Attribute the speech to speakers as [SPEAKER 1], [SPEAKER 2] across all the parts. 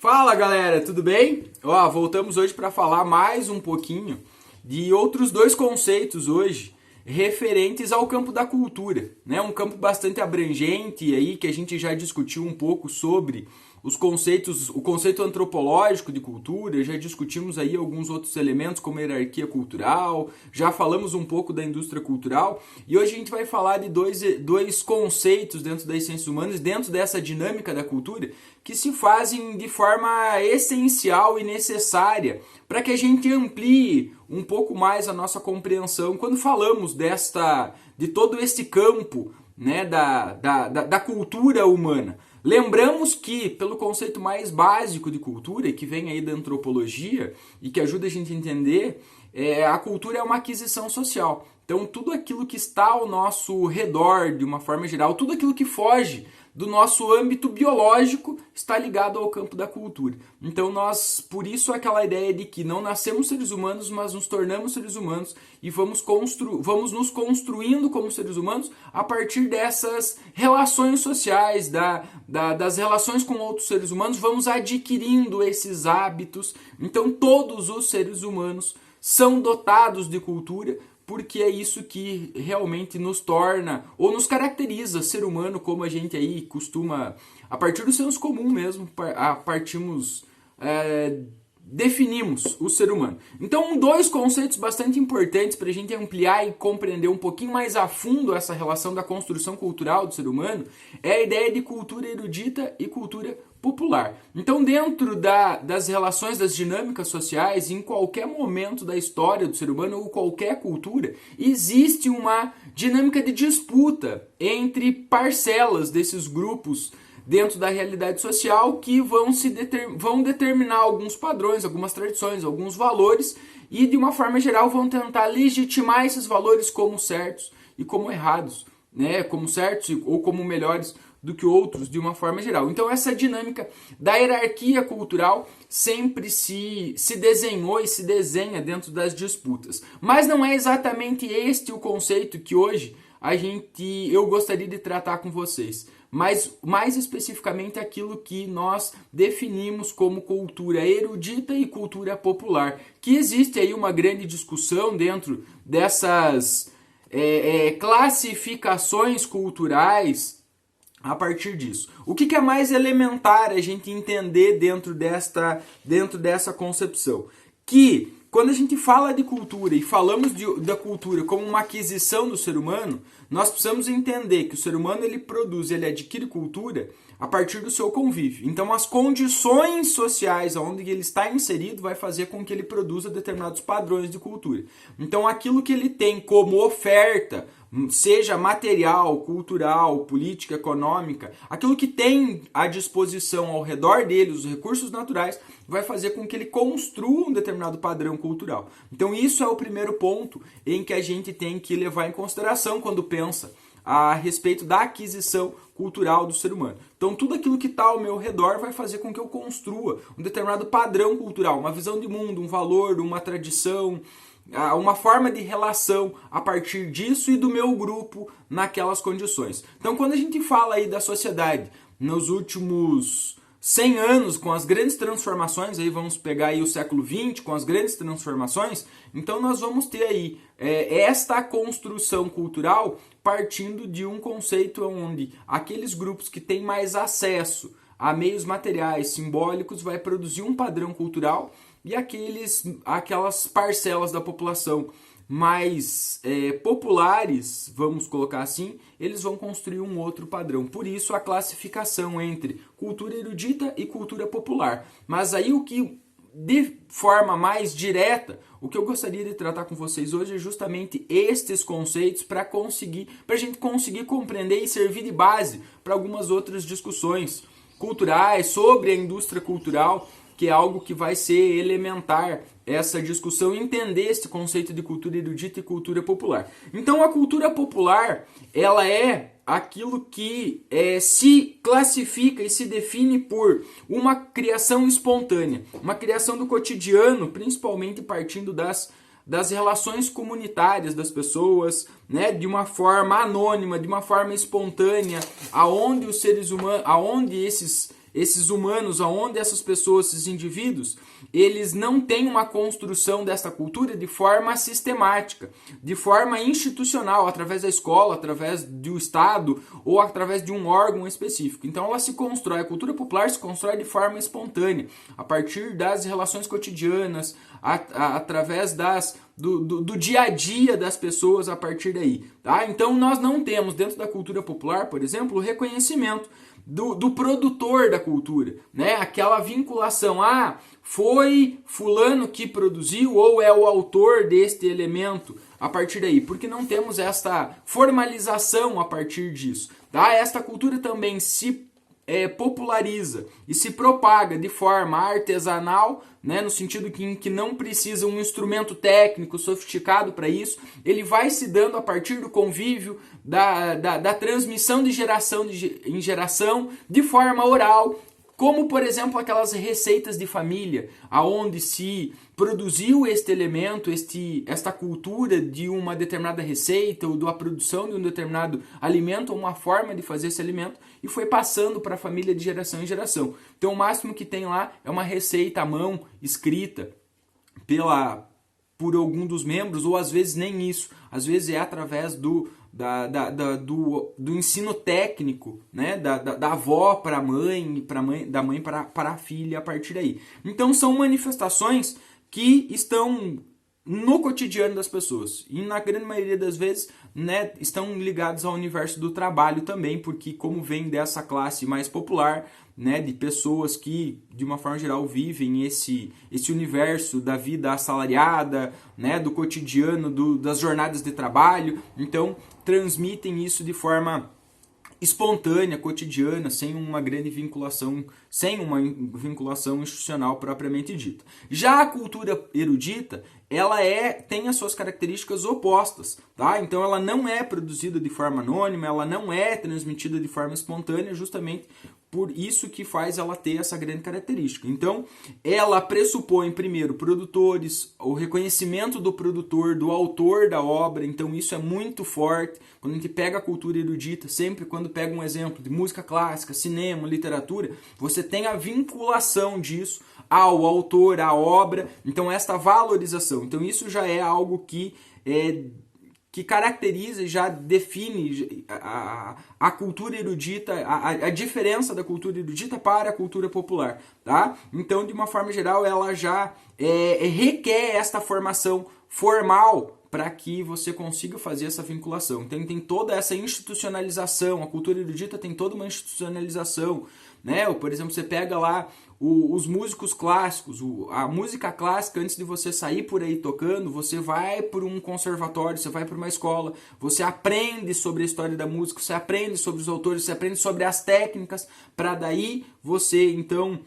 [SPEAKER 1] Fala galera, tudo bem? Voltamos hoje para falar mais um pouquinho de outros dois conceitos hoje referentes ao campo da cultura, né? Um campo bastante abrangente aí que a gente já discutiu um pouco sobre os conceitos, o conceito antropológico de cultura, já discutimos aí alguns outros elementos como hierarquia cultural, já falamos um pouco da indústria cultural e hoje a gente vai falar de dois conceitos dentro das ciências humanas, dentro dessa dinâmica da cultura, que se fazem de forma essencial e necessária para que a gente amplie um pouco mais a nossa compreensão quando falamos de todo esse campo, né, da cultura humana. Lembramos que, pelo conceito mais básico de cultura, que vem aí da antropologia e que ajuda a gente a entender, a cultura é uma aquisição social. Então, tudo aquilo que está ao nosso redor, de uma forma geral, tudo aquilo que foge do nosso âmbito biológico está ligado ao campo da cultura. Então por isso aquela ideia de que não nascemos seres humanos, mas nos tornamos seres humanos e vamos nos construindo como seres humanos a partir dessas relações sociais, das relações com outros seres humanos, vamos adquirindo esses hábitos. Então todos os seres humanos são dotados de cultura, porque é isso que realmente nos torna ou nos caracteriza ser humano, como a gente aí costuma, a partir do senso comum mesmo, definimos o ser humano. Então, dois conceitos bastante importantes para a gente ampliar e compreender um pouquinho mais a fundo essa relação da construção cultural do ser humano é a ideia de cultura erudita e cultura popular. Então, dentro das relações, das dinâmicas sociais, em qualquer momento da história do ser humano ou qualquer cultura, existe uma dinâmica de disputa entre parcelas desses grupos dentro da realidade social que vão determinar alguns padrões, algumas tradições, alguns valores e, de uma forma geral, vão tentar legitimar esses valores como certos e como errados, né? Como certos ou como melhores do que outros, de uma forma geral. Então essa dinâmica da hierarquia cultural sempre se desenhou e se desenha dentro das disputas. Mas não é exatamente este o conceito que hoje eu gostaria de tratar com vocês. Mas mais especificamente aquilo que nós definimos como cultura erudita e cultura popular. Que existe aí uma grande discussão dentro dessas classificações culturais a partir disso. O que é mais elementar a gente entender dentro dessa concepção? Que quando a gente fala de cultura e falamos da cultura como uma aquisição do ser humano, nós precisamos entender que o ser humano ele adquire cultura a partir do seu convívio. Então as condições sociais onde ele está inserido vai fazer com que ele produza determinados padrões de cultura. Então aquilo que ele tem como oferta, seja material, cultural, política, econômica, aquilo que tem à disposição ao redor dele, os recursos naturais, vai fazer com que ele construa um determinado padrão cultural. Então isso é o primeiro ponto em que a gente tem que levar em consideração quando pensa a respeito da aquisição cultural do ser humano. Então tudo aquilo que está ao meu redor vai fazer com que eu construa um determinado padrão cultural, uma visão de mundo, um valor, uma tradição, uma forma de relação a partir disso e do meu grupo naquelas condições. Então quando a gente fala aí da sociedade nos últimos 100 anos, com as grandes transformações, aí vamos pegar aí o século XX, com as grandes transformações, então nós vamos ter aí esta construção cultural partindo de um conceito onde aqueles grupos que têm mais acesso a meios materiais, simbólicos, vai produzir um padrão cultural e aquelas parcelas da população mais populares, vamos colocar assim, eles vão construir um outro padrão. Por isso a classificação entre cultura erudita e cultura popular. Mas aí de forma mais direta, o que eu gostaria de tratar com vocês hoje é justamente estes conceitos para a gente conseguir compreender e servir de base para algumas outras discussões culturais sobre a indústria cultural, que é algo que vai ser elementar essa discussão, entender esse conceito de cultura erudita e cultura popular. Então a cultura popular, ela é aquilo que se classifica e se define por uma criação espontânea, uma criação do cotidiano, principalmente partindo das relações comunitárias das pessoas, né, de uma forma anônima, de uma forma espontânea, aonde os seres humanos, aonde esses humanos, aonde essas pessoas, esses indivíduos, eles não têm uma construção desta cultura de forma sistemática, de forma institucional, através da escola, através do Estado ou através de um órgão específico. Então ela se constrói, a cultura popular se constrói de forma espontânea, a partir das relações cotidianas, através do dia a dia das pessoas a partir daí. Tá? Então nós não temos dentro da cultura popular, por exemplo, o reconhecimento do produtor da cultura, né? Aquela vinculação, foi fulano que produziu ou é o autor deste elemento a partir daí, porque não temos esta formalização a partir disso. Tá? Esta cultura também se populariza e se propaga de forma artesanal, né, no sentido que não precisa um instrumento técnico sofisticado para isso. Ele vai se dando a partir do convívio, da transmissão de geração em geração, de forma oral, como por exemplo aquelas receitas de família, aonde se produziu este elemento, esta cultura de uma determinada receita ou da produção de um determinado alimento ou uma forma de fazer esse alimento e foi passando para a família de geração em geração. Então o máximo que tem lá é uma receita à mão, escrita por algum dos membros, ou às vezes nem isso, às vezes é através do ensino técnico, né? da avó para a mãe, da mãe para a filha, a partir daí. Então são manifestações que estão no cotidiano das pessoas e na grande maioria das vezes, né, estão ligados ao universo do trabalho também, porque como vem dessa classe mais popular, né, de pessoas que de uma forma geral vivem esse universo da vida assalariada, né, do cotidiano, das jornadas de trabalho, então transmitem isso de forma espontânea, cotidiana, sem uma vinculação institucional propriamente dita. Já a cultura erudita, ela tem as suas características opostas, tá? Então ela não é produzida de forma anônima, ela não é transmitida de forma espontânea, justamente por isso que faz ela ter essa grande característica. Então, ela pressupõe, primeiro, produtores, o reconhecimento do produtor, do autor da obra. Então, isso é muito forte. Quando a gente pega a cultura erudita, sempre quando pega um exemplo de música clássica, cinema, literatura, você tem a vinculação disso ao autor, à obra. Então, esta valorização. Então, isso já é algo que caracteriza e já define a cultura erudita, a diferença da cultura erudita para a cultura popular. Tá? Então, de uma forma geral, ela já requer esta formação formal para que você consiga fazer essa vinculação. Então, tem toda essa institucionalização, a cultura erudita tem toda uma institucionalização. Né? Ou, por exemplo, você pega lá os músicos clássicos, a música clássica, antes de você sair por aí tocando, você vai por um conservatório, você vai por uma escola, você aprende sobre a história da música, você aprende sobre os autores, você aprende sobre as técnicas, para daí você, então,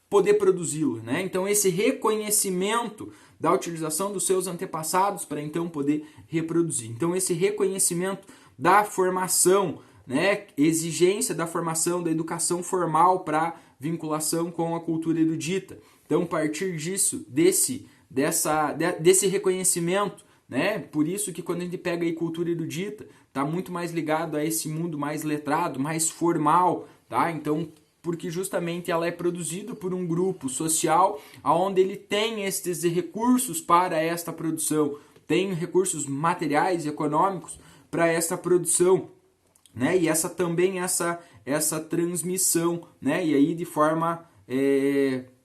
[SPEAKER 1] poder produzi-lo. Né? Então, esse reconhecimento da utilização dos seus antepassados para, então, poder reproduzir. Então, esse reconhecimento da formação, né, exigência da formação, da educação formal para vinculação com a cultura erudita. Então, a partir disso, desse reconhecimento, né, por isso que quando a gente pega aí cultura erudita, está muito mais ligado a esse mundo mais letrado, mais formal, tá? Então, porque justamente ela é produzida por um grupo social onde ele tem estes recursos para esta produção, tem recursos materiais e econômicos para esta produção, né? E essa transmissão, né? E aí de forma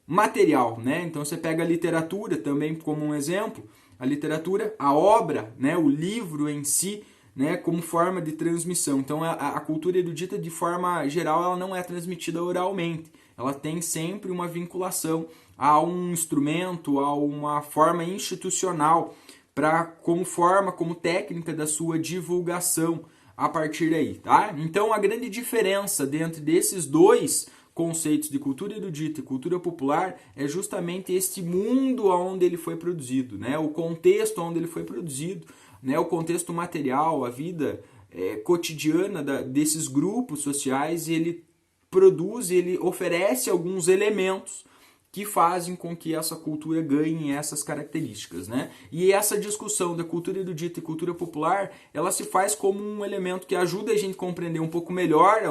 [SPEAKER 1] material, né? Então você pega a literatura também como um exemplo, a literatura, a obra, né? O livro em si, né? Como forma de transmissão. Então a cultura erudita, de forma geral, ela não é transmitida oralmente, ela tem sempre uma vinculação a um instrumento, a uma forma institucional, como técnica da sua divulgação a partir daí, tá? Então a grande diferença dentro desses dois conceitos de cultura erudita e cultura popular é justamente este mundo onde ele foi produzido, né? O contexto onde ele foi produzido, né? O contexto material, a vida cotidiana desses grupos sociais, ele oferece alguns elementos que fazem com que essa cultura ganhe essas características, né? E essa discussão da cultura erudita e cultura popular, ela se faz como um elemento que ajuda a gente a compreender um pouco melhor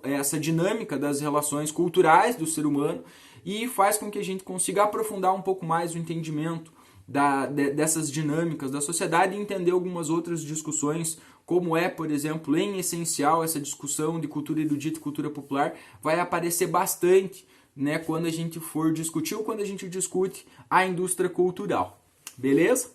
[SPEAKER 1] essa dinâmica das relações culturais do ser humano e faz com que a gente consiga aprofundar um pouco mais o entendimento dessas dinâmicas da sociedade e entender algumas outras discussões, como é, por exemplo, em essencial, essa discussão de cultura erudita e cultura popular vai aparecer bastante, né, quando a gente for discutir ou quando a gente discute a indústria cultural. Beleza?